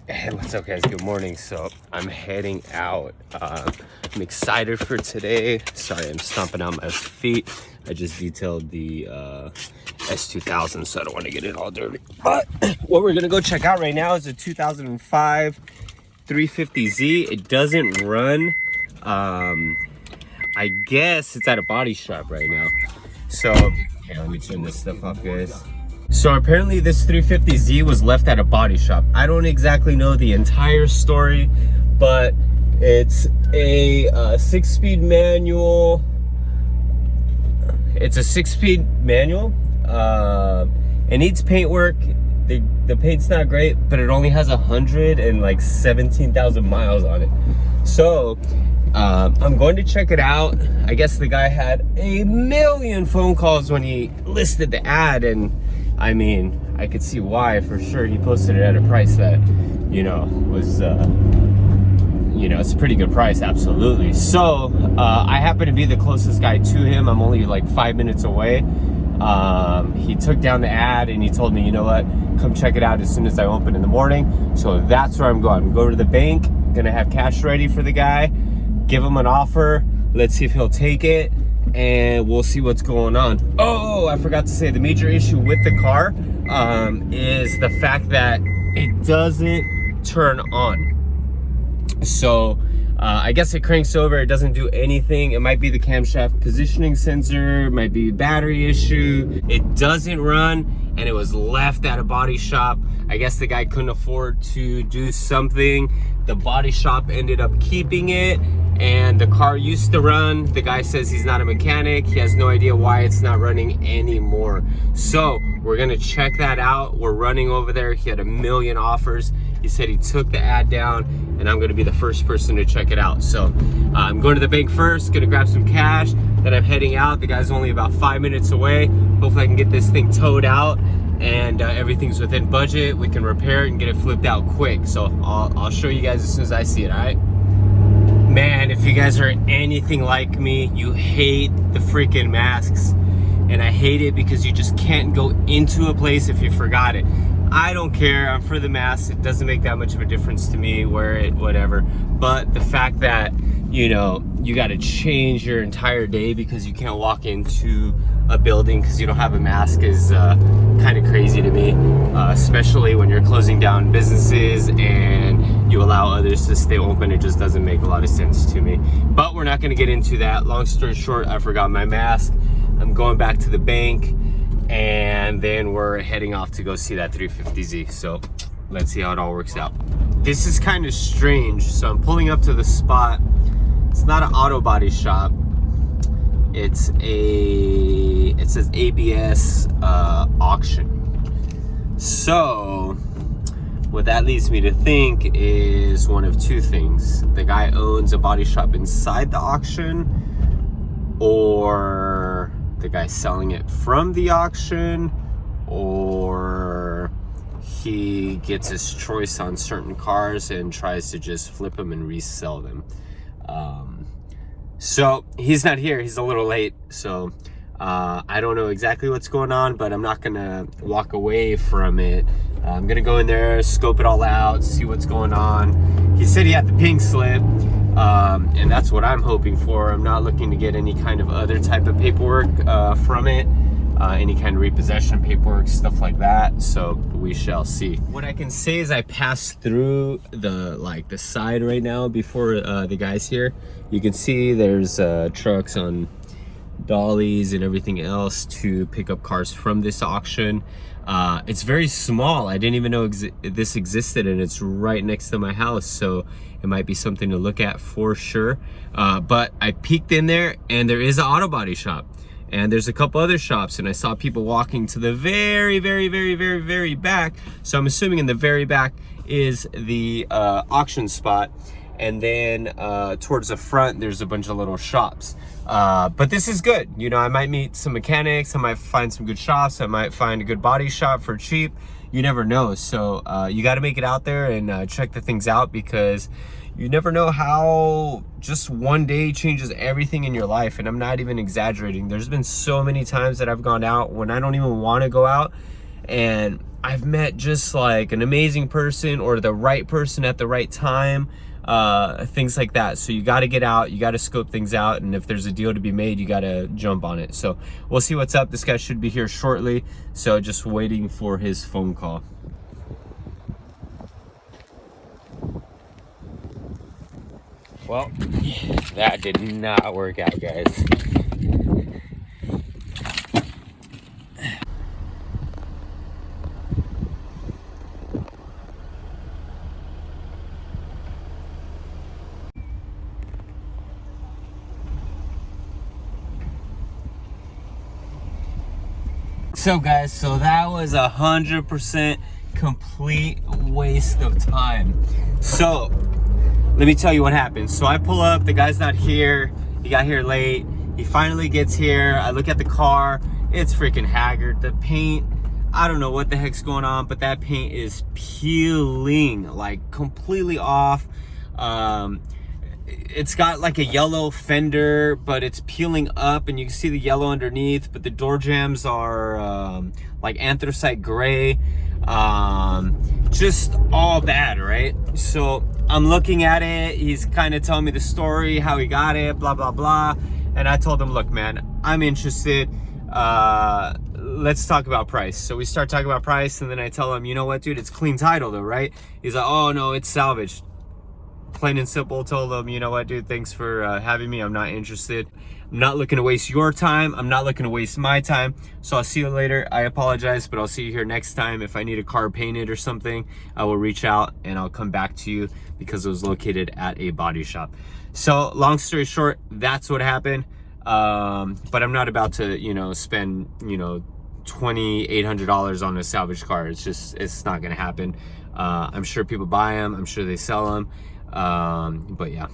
Hey, what's up, guys? Good morning. So I'm heading out. I'm excited for today. Sorry, I'm stomping on my feet. I just detailed the S2000, so I don't want to get it all dirty. But what we're gonna go check out right now is a 2005 350Z. It doesn't run. I guess it's at a body shop right now. So here, let me turn this stuff off, guys. So apparently this 350Z was left at a body shop. I don't exactly know the entire story, but it's a 6-speed manual. It's a 6-speed manual. It needs paint work. The paint's not great, but it only has 117,000 miles on it. So I'm going to check it out. I guess the guy had a million phone calls when he listed the ad, and I mean, I could see why for sure. He posted it at a price that, was, it's a pretty good price, absolutely. So I happen to be the closest guy to him. I'm only like 5 minutes away. He took down the ad and he told me, you know what, come check it out as soon as I open in the morning. So that's where I'm going. I'm going to the bank, gonna have cash ready for the guy, give him an offer. Let's see if he'll take it, and we'll see what's going on. Oh, I forgot to say, the major issue with the car is the fact that it doesn't turn on. So I guess it cranks over, it doesn't do anything. It might be the camshaft positioning sensor, it might be a battery issue. It doesn't run, and it was left at a body shop. I guess the guy couldn't afford to do something. The body shop ended up keeping it, and the car used to run. The guy says he's not a mechanic. He has no idea why it's not running anymore. So we're gonna check that out. We're running over there. He had a million offers. He said he took the ad down, and I'm gonna be the first person to check it out. So I'm going to the bank first, gonna grab some cash, then I'm heading out. The guy's only about 5 minutes away. Hopefully I can get this thing towed out, and everything's within budget. We can repair it and get it flipped out quick. So I'll show you guys as soon as I see it, all right? Man, if you guys are anything like me, you hate the freaking masks. And I hate it because you just can't go into a place if you forgot it. I don't care, I'm for the mask. It doesn't make that much of a difference to me, wear it, whatever. But the fact that, you gotta change your entire day because you can't walk into a building because you don't have a mask is kind of crazy to me, especially when you're closing down businesses and you allow others to stay open. It just doesn't make a lot of sense to me. But we're not gonna get into that. Long story short, I forgot my mask. I'm going back to the bank, and then we're heading off to go see that 350Z. So let's see how it all works out. This is kind of strange. So I'm pulling up to the spot. It's not an auto body shop. It says ABS auction. So what that leads me to think is one of two things. The guy owns a body shop inside the auction, or the guy's selling it from the auction, or he gets his choice on certain cars and tries to just flip them and resell them. So he's not here, he's a little late. So I don't know exactly what's going on, but I'm not gonna walk away from it. I'm gonna go in there, scope it all out, see what's going on. He said he had the pink slip, and that's what I'm hoping for. I'm not looking to get any kind of other type of paperwork from it, any kind of repossession paperwork, stuff like that. So we shall see. What I can say is I passed through the side right now before the guys here. You can see there's trucks on dollies and everything else to pick up cars from this auction. It's very small. I didn't even know this existed, and it's right next to my house, so it might be something to look at for sure. But I peeked in there, and there is an auto body shop, and there's a couple other shops, and I saw people walking to the very, very, very, very, very back. So I'm assuming in the very back is the auction spot, and then towards the front there's a bunch of little shops. But this is good. I might meet some mechanics, I might find some good shops, I might find a good body shop for cheap. You never know. So you got to make it out there and check the things out, because you never know how just one day changes everything in your life. And I'm not even exaggerating. There's been so many times that I've gone out when I don't even want to go out, and I've met just like an amazing person or the right person at the right time, things like that. So you got to get out, you got to scope things out, and if there's a deal to be made, you got to jump on it. So we'll see what's up. This guy should be here shortly, so just waiting for his phone call. Well, that did not work out, guys. So guys, so that was 100% complete waste of time. So let me tell you what happened. So I pull up, the guy's not here. He got here late. He finally gets here. I look at the car. It's freaking haggard. The paint, I don't know what the heck's going on, but that paint is peeling, like completely off. It's got like a yellow fender, but it's peeling up and you can see the yellow underneath, but the door jambs are like anthracite gray. Just all bad, right? So I'm looking at it. He's kind of telling me the story, how he got it, blah, blah, blah. And I told him, look, man, I'm interested. Let's talk about price. So we start talking about price, and then I tell him, you know what, dude, it's clean title though, right? He's like, oh no, it's salvaged. Plain and simple, told him, you know what, dude, thanks for having me. I'm not interested. I'm not looking to waste your time. I'm not looking to waste my time. So I'll see you later. I apologize, but I'll see you here next time. If I need a car painted or something, I will reach out and I'll come back to you, because it was located at a body shop. So long story short, that's what happened. But I'm not about to, you know, spend, you know, $2,800 on a salvage car. It's not gonna happen. I'm sure people buy them. I'm sure they sell them. But yeah.